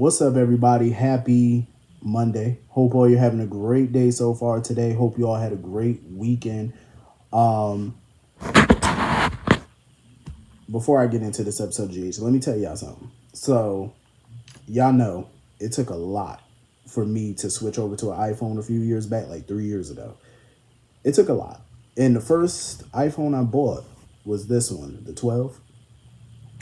What's up, everybody? Happy Monday. Hope all you're having a great day so far today. Hope you all had a great weekend. Um, Before I get into this episode, GH, let me tell y'all something. So, y'all know it took a lot for me to switch over to an iPhone a few years back, like 3 years ago. It took a lot. And the first iPhone I bought was this one, the 12.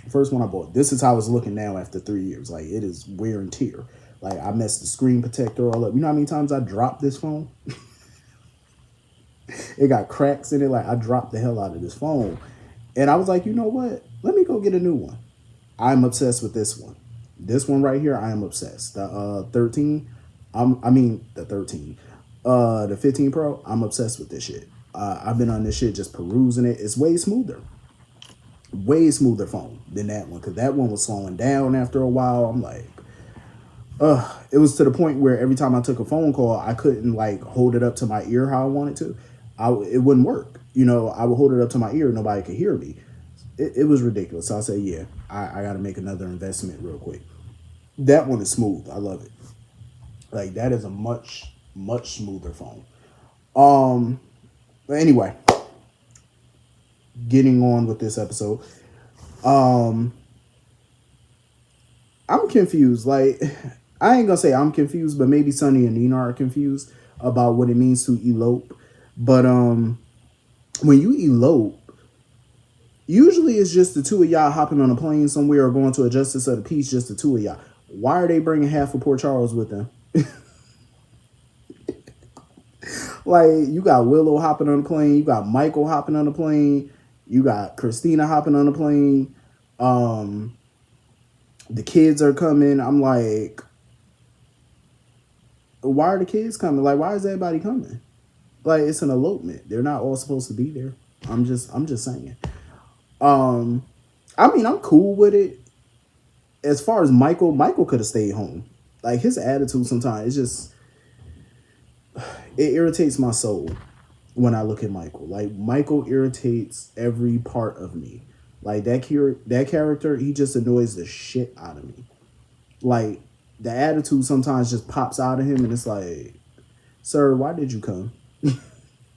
First one I bought. This is how it's looking now after 3 years. Like, it is wear and tear. Like, I messed the screen protector all up. You know how many times I dropped this phone? It got cracks in it. Like, I dropped the hell out of this phone. And I was like, you know what? Let me go get a new one. I'm obsessed with this one. This one right here, I am obsessed. The 13, the 13. The 15 Pro, I'm obsessed with this shit. I've been on this shit just perusing it. It's way smoother phone than that one, because that one was slowing down after a while. I'm like, it was to the point where every time I took a phone call, I couldn't like hold it up to my ear how I wanted to. It wouldn't work. You know, I would hold it up to my ear, nobody could hear me. It was ridiculous. So I said, yeah, I got to make another investment real quick. That one is smooth. I love it. Like, that is a much smoother phone. But anyway, getting on with this episode. Um, I'm confused. Like, I ain't gonna say I'm confused, but maybe Sonny and Nina are confused about what it means to elope. But when you elope, usually it's just the two of y'all hopping on a plane somewhere or going to a justice of the peace, just the two of y'all. Why are they bringing half of Port Charles with them? Like, you got Willow hopping on the plane, you got Michael hopping on the plane, you got Christina hopping on the plane. The kids are coming. I'm like, why are the kids coming? Like, why is everybody coming? Like, it's an elopement. They're not all supposed to be there. I'm just saying. I mean, I'm cool with it. As far as Michael could have stayed home. Like, his attitude sometimes, it irritates my soul when I look at Michael. Like, Michael irritates every part of me. Like, that character, he just annoys the shit out of me. Like, the attitude sometimes just pops out of him, and it's like, sir, why did you come?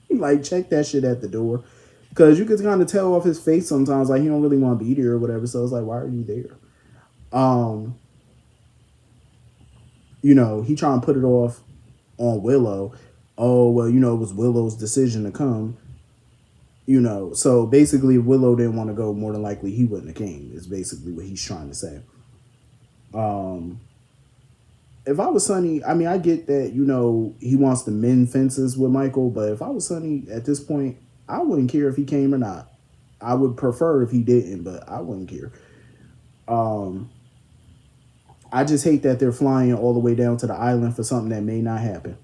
Like, check that shit at the door. Because you could kind of tell off his face sometimes, like, he don't really want to be there or whatever. So it's like, why are you there? You know, he trying to put it off on Willow. Oh, well, you know, it was Willow's decision to come. You know, so basically, if Willow didn't want to go, more than likely he wouldn't have came, is basically what he's trying to say. If I was Sonny, I mean, I get that, you know, he wants to mend fences with Michael, but if I was Sonny at this point, I wouldn't care if he came or not. I would prefer if he didn't, but I wouldn't care. I just hate that they're flying all the way down to the island for something that may not happen.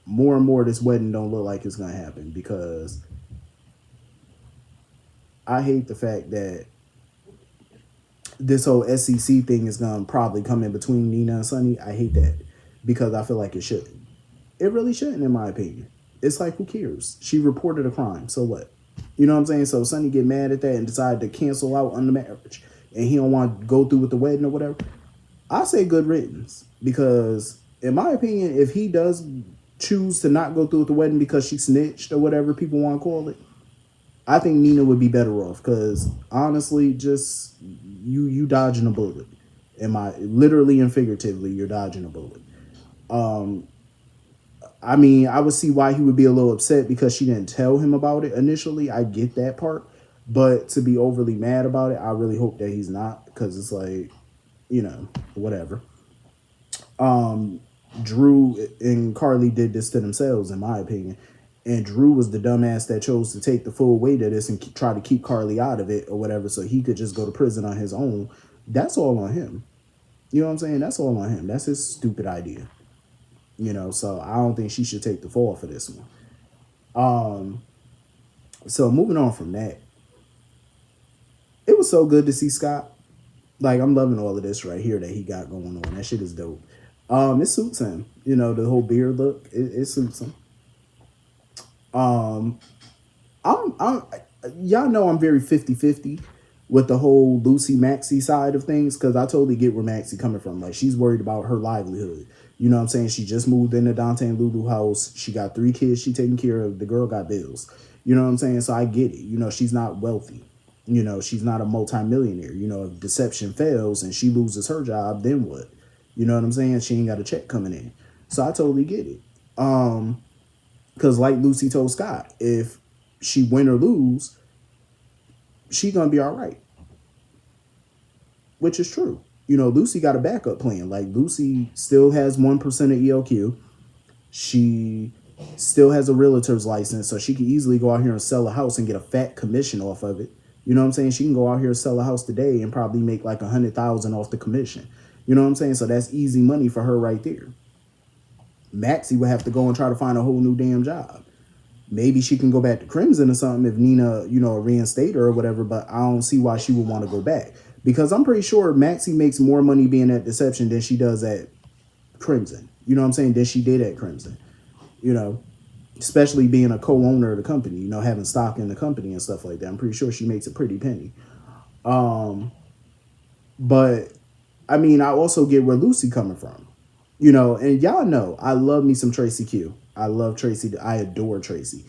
More and more, this wedding don't look like it's gonna happen, because I hate the fact that this whole SEC thing is gonna probably come in between Nina and Sonny. I hate that, because I feel like it shouldn't. It really shouldn't, in my opinion. It's like, who cares? She reported a crime, so what? You know what I'm saying? So Sonny get mad at that and decide to cancel out on the marriage, and he don't want to go through with the wedding or whatever. I say good riddance, because in my opinion, if he does choose to not go through with the wedding because she snitched or whatever people want to call it, I think Nina would be better off, because honestly, just you dodging a bullet. Literally and figuratively, you're dodging a bullet. I mean, I would see why he would be a little upset because she didn't tell him about it initially. I get that part. But to be overly mad about it, I really hope that he's not, because it's like, you know, whatever. Drew and Carly did this to themselves, in my opinion. And Drew was the dumbass that chose to take the full weight of this and try to keep Carly out of it or whatever, so he could just go to prison on his own. That's all on him. You know what I'm saying? That's all on him. That's his stupid idea. You know, so I don't think she should take the fall for this one. So moving on from that, it was so good to see Scott. Like, I'm loving all of this right here that he got going on. That shit is dope. It suits him. You know, the whole beard look, it suits him. I'm y'all know I'm very 50-50 with the whole Lucy Maxie side of things, because I totally get where Maxie coming from. Like, she's worried about her livelihood. You know what I'm saying? She just moved into Dante and Lulu house. She got 3 kids she taking care of. The girl got bills. You know what I'm saying? So I get it. You know, she's not wealthy. You know, she's not a multimillionaire. You know, if deception fails and she loses her job, then what? You know what I'm saying? She ain't got a check coming in. So I totally get it. Because like Lucy told Scott, if she win or lose, she gonna be all right, which is true. You know, Lucy got a backup plan. Like, Lucy still has 1% of ELQ. She still has a realtor's license, so she can easily go out here and sell a house and get a fat commission off of it. You know what I'm saying? She can go out here and sell a house today and probably make like 100,000 off the commission. You know what I'm saying? So that's easy money for her right there. Maxie would have to go and try to find a whole new damn job. Maybe she can go back to Crimson or something if Nina, you know, reinstate her or whatever, but I don't see why she would want to go back. Because I'm pretty sure Maxie makes more money being at Deception than she does at Crimson. You know what I'm saying? Than she did at Crimson. You know, especially being a co-owner of the company, you know, having stock in the company and stuff like that. I'm pretty sure she makes a pretty penny. But I mean, I also get where Lucy coming from. You know, and y'all know I love me some Tracy Q. I love Tracy. I adore Tracy.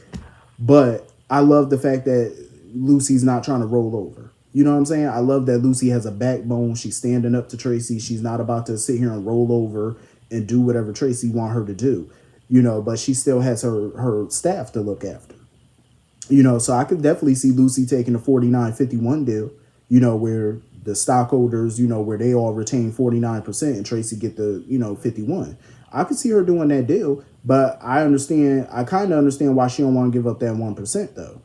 But I love the fact that Lucy's not trying to roll over. You know what I'm saying? I love that Lucy has a backbone. She's standing up to Tracy. She's not about to sit here and roll over and do whatever Tracy want her to do. You know, but she still has her staff to look after. You know, so I could definitely see Lucy taking the 49-51 deal, you know, where the stockholders, you know, where they all retain 49% and Tracy get the, you know, 51. I could see her doing that deal, but I kind of understand why she don't want to give up that 1% though.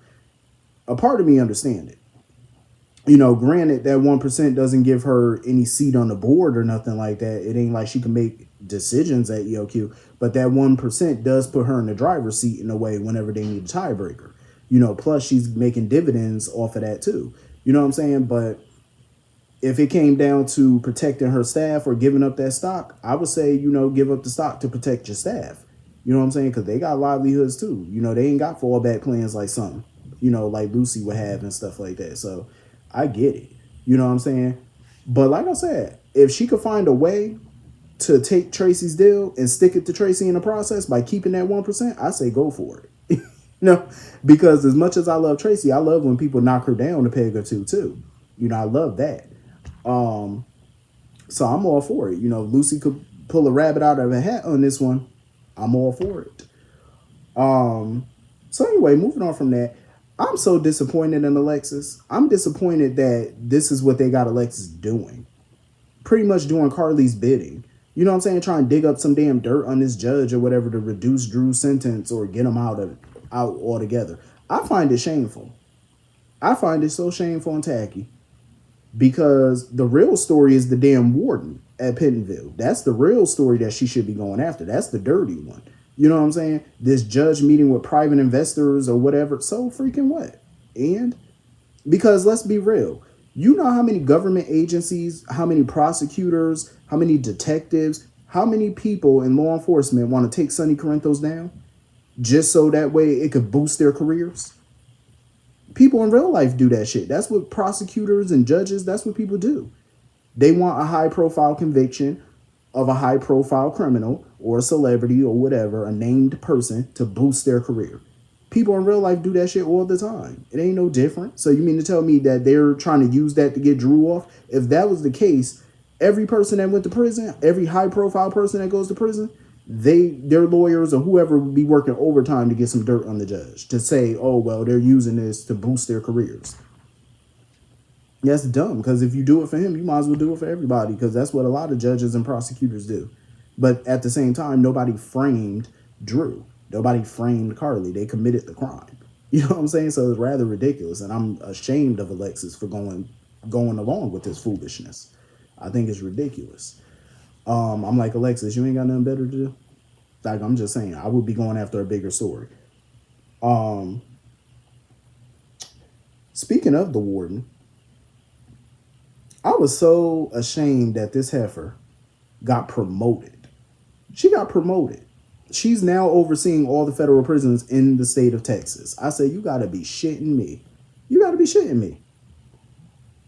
A part of me understand it. You know, granted that 1% doesn't give her any seat on the board or nothing like that. It ain't like she can make decisions at EOQ, but that 1% does put her in the driver's seat in a way whenever they need a tiebreaker. You know, plus she's making dividends off of that too. You know what I'm saying? But if it came down to protecting her staff or giving up that stock, I would say, you know, give up the stock to protect your staff. You know what I'm saying? Because they got livelihoods too. You know, they ain't got fallback plans like some, you know, like Lucy would have and stuff like that. So I get it. You know what I'm saying? But like I said, if she could find a way to take Tracy's deal and stick it to Tracy in the process by keeping that 1%, I say go for it. No, because as much as I love Tracy, I love when people knock her down a peg or two too. You know, I love that. So I'm all for it. You know, Lucy could pull a rabbit out of a hat on this one. I'm all for it. So anyway, moving on from that, I'm so disappointed in Alexis. I'm disappointed that this is what they got Alexis doing. Pretty much doing Carly's bidding. You know what I'm saying? Trying to dig up some damn dirt on this judge or whatever to reduce Drew's sentence or get him out altogether. I find it shameful. I find it so shameful and tacky. Because the real story is the damn warden at Pentonville. That's the real story that she should be going after. That's the dirty one. You know what I'm saying? This judge meeting with private investors or whatever. So freaking what? And because let's be real. You know how many government agencies, how many prosecutors, how many detectives, how many people in law enforcement want to take Sonny Corinthos down? Just so that way it could boost their careers? People in real life do that shit. That's what prosecutors and judges, that's what people do. They want a high profile conviction of a high profile criminal or a celebrity or whatever, a named person to boost their career. People in real life do that shit all the time. It ain't no different. So you mean to tell me that they're trying to use that to get Drew off? If that was the case, every person that went to prison, every high profile person that goes to prison, their lawyers or whoever would be working overtime to get some dirt on the judge to say, oh, well, they're using this to boost their careers. That's dumb, because if you do it for him, you might as well do it for everybody, because that's what a lot of judges and prosecutors do. But at the same time, nobody framed Drew. Nobody framed Carly. They committed the crime. You know what I'm saying? So it's rather ridiculous, and I'm ashamed of Alexis for going along with this foolishness. I think it's ridiculous. I'm like, Alexis, you ain't got nothing better to do? Like, I'm just saying, I would be going after a bigger story. Speaking of the warden, I was so ashamed that this heifer got promoted. She got promoted. She's now overseeing all the federal prisons in the state of Texas. I said, you got to be shitting me. You got to be shitting me.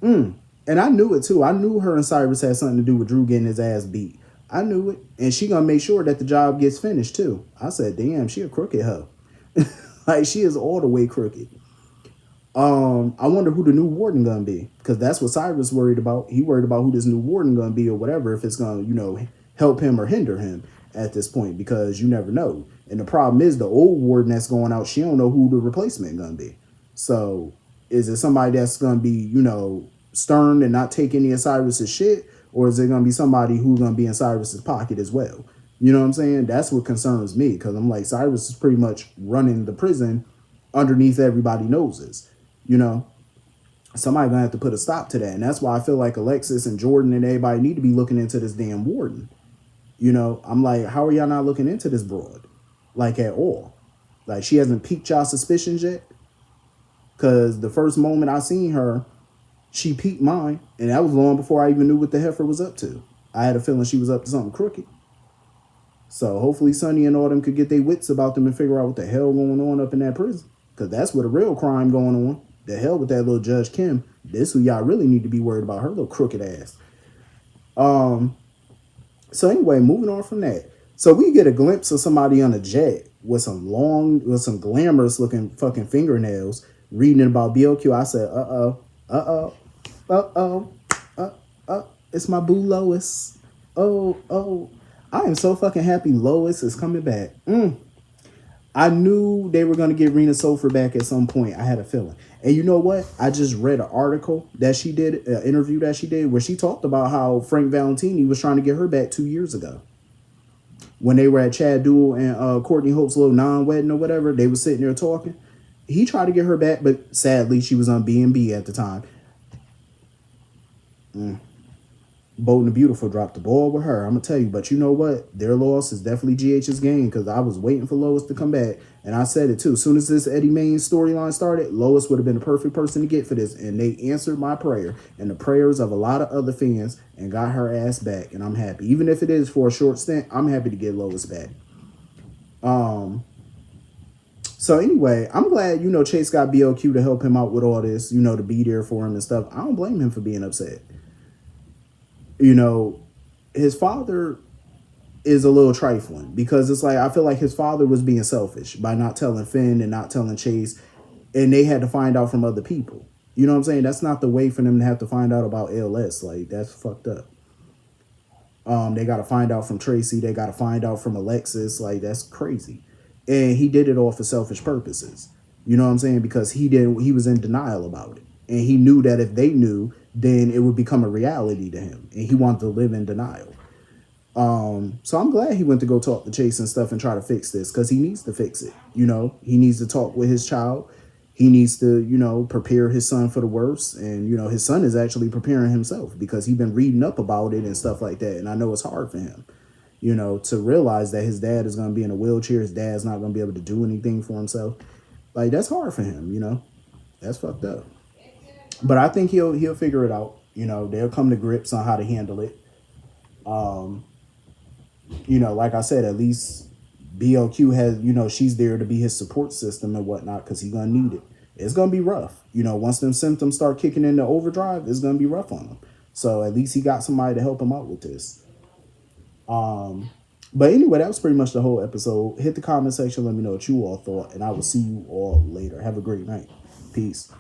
And I knew it too. I knew her and Cyrus had something to do with Drew getting his ass beat. I knew it. And she gonna make sure that the job gets finished too. I said, damn, she a crooked hoe. Like she is all the way crooked. I wonder who the new warden gonna be. Because that's what Cyrus worried about. He worried about who this new warden gonna be or whatever, if it's gonna, help him or hinder him at this point, because you never know. And the problem is the old warden that's going out, she don't know who the replacement gonna be. So is it somebody that's gonna be, stern and not take any of Cyrus's shit? Or is it gonna be somebody who's gonna be in Cyrus's pocket as well? You know what I'm saying? That's what concerns me, because I'm like, Cyrus is pretty much running the prison underneath everybody noses. You know, somebody gonna have to put a stop to that. And that's why I feel like Alexis and Jordan and everybody need to be looking into this damn warden. I'm like, how are y'all not looking into this broad? Like at all? Like she hasn't piqued y'all suspicions yet? Because the first moment I seen her, she piqued mine. And that was long before I even knew what the heifer was up to. I had a feeling she was up to something crooked. So hopefully Sonny and all them could get their wits about them and figure out what the hell going on up in that prison. Because that's where the real crime going on. The hell with that little Judge Kim. This who y'all really need to be worried about, her little crooked ass. So anyway, moving on from that. So we get a glimpse of somebody on a jet with some glamorous looking fucking fingernails reading about BOQ. I said, it's my boo Lois. Oh, I am so fucking happy Lois is coming back. I knew they were going to get Rena Sofer back at some point. I had a feeling. And you know what? I just read an article that she did, an interview that she did, where she talked about how Frank Valentini was trying to get her back 2 years ago. When they were at Chad Duell and Courtney Hope's little non-wedding or whatever, they were sitting there talking. He tried to get her back, but sadly, she was on B&B at the time. Bold and Beautiful dropped the ball with her. I'm going to tell you, but you know what? Their loss is definitely GH's gain, because I was waiting for Lois to come back. And I said it too. As soon as this Eddie Main storyline started, Lois would have been the perfect person to get for this. And they answered my prayer and the prayers of a lot of other fans and got her ass back. And I'm happy. Even if it is for a short stint, I'm happy to get Lois back. So anyway, I'm glad, Chase got BOQ to help him out with all this, to be there for him and stuff. I don't blame him for being upset. His father is a little trifling, because it's like, I feel like his father was being selfish by not telling Finn and not telling Chase, and they had to find out from other people. You know what I'm saying? That's not the way for them to have to find out about ALS. Like, that's fucked up. They got to find out from Tracy. They got to find out from Alexis. Like, that's crazy. And he did it all for selfish purposes. You know what I'm saying? Because he was in denial about it. And he knew that if they knew, then it would become a reality to him. And he wanted to live in denial. So I'm glad he went to go talk to Chase and stuff and try to fix this, because he needs to fix it. He needs to talk with his child. He needs to, prepare his son for the worst. And, his son is actually preparing himself, because he's been reading up about it and stuff like that. And I know it's hard for him, to realize that his dad is going to be in a wheelchair. His dad's not going to be able to do anything for himself. Like, that's hard for him, That's fucked up. But I think he'll figure it out. They'll come to grips on how to handle it. Like I said, at least BOQ has, she's there to be his support system and whatnot, because he's going to need it. It's going to be rough. Once them symptoms start kicking into overdrive, it's going to be rough on him. So at least he got somebody to help him out with this. But anyway, that was pretty much the whole episode. Hit the comment section. Let me know what you all thought, and I will see you all later. Have a great night. Peace.